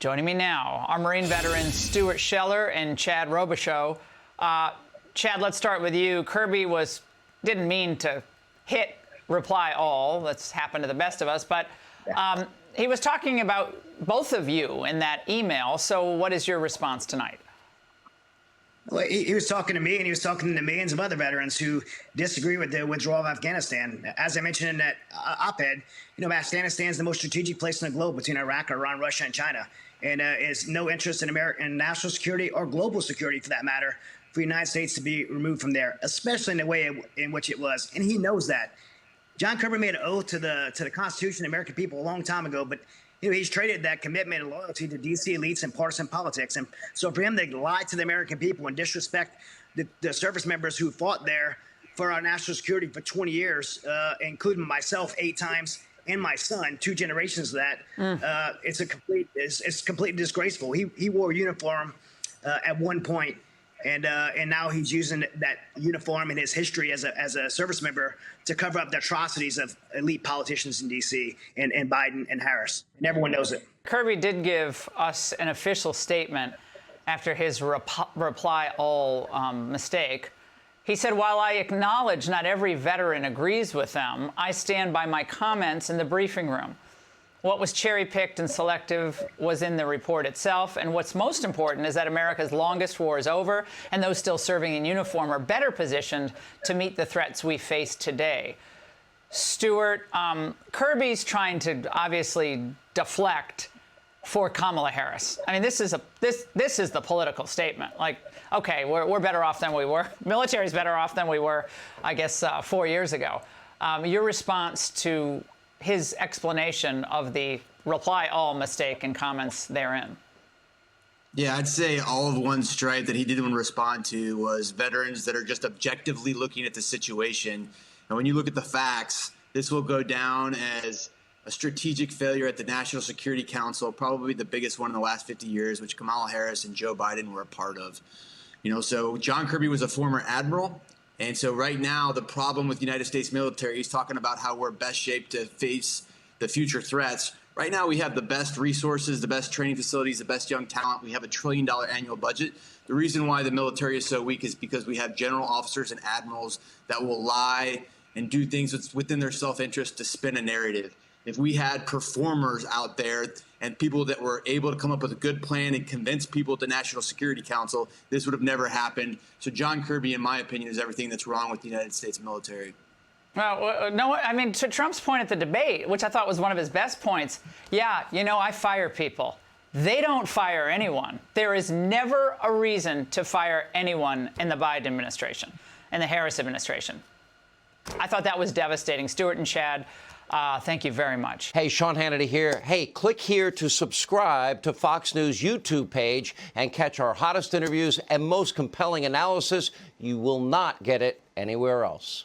Joining me now, our Marine veterans Stuart Scheller and Chad Robichaux. Chad, let's start with you. Kirby didn't mean to hit reply all. That's happened to the best of us. But he was talking about both of you in that email. So what is your response tonight? Well, he was talking to me, and he was talking to millions of other veterans who disagree with the withdrawal of Afghanistan. As I mentioned in that op-ed, Afghanistan is the most strategic place in the globe between Iraq, Iran, Russia, and China, and is no interest in American national security or global security, for that matter, for the United States to be removed from there, especially in the way in which it was. And he knows that. John Kirby made an oath to the Constitution and the American people a long time ago, but he's traded that commitment and loyalty to D.C. elites and partisan politics. And so for him to lie to the American people and disrespect the service members who fought there for our national security for 20 years, including myself 8 times and my son, 2 generations of that, it's completely disgraceful. He wore a uniform at one point, and now he's using that uniform and his history as a service member to cover up the atrocities of elite politicians in D.C. and Biden and Harris. And everyone knows it. Kirby did give us an official statement after his reply all mistake. He said, while I acknowledge not every veteran agrees with them, I stand by my comments in the briefing room. What was cherry-picked and selective was in the report itself, and what's most important is that America's longest war is over, and those still serving in uniform are better positioned to meet the threats we face today. Stuart, Kirby's trying to obviously deflect for Kamala Harris. I mean, this is the political statement. Like, okay, we're better off than we were. Military's better off than we were, I guess, 4 years ago. Your response to his explanation of the reply all mistake and comments therein? Yeah, I'd say all of one stripe that he didn't respond to was veterans that are just objectively looking at the situation. And when you look at the facts, this will go down as a strategic failure at the National Security Council, probably the biggest one in the last 50 years, which Kamala Harris and Joe Biden were a part of. So John Kirby was a former admiral. And so right now, the problem with the United States military, he's talking about how we're best shaped to face the future threats. Right now, we have the best resources, the best training facilities, the best young talent. We have $1 trillion annual budget. The reason why the military is so weak is because we have general officers and admirals that will lie and do things within their self-interest to spin a narrative. If we had performers out there and people that were able to come up with a good plan and convince people at the National Security Council, this would have never happened. So John Kirby, in my opinion, is everything that's wrong with the United States military. Well, no, I mean, to Trump's point at the debate, which I thought was one of his best points, yeah, I fire people. They don't fire anyone. There is never a reason to fire anyone in the Biden administration and the Harris administration. I thought that was devastating. Stuart and Chad, thank you very much. Hey, Sean Hannity here. Hey, click here to subscribe to Fox News YouTube page and catch our hottest interviews and most compelling analysis. You will not get it anywhere else.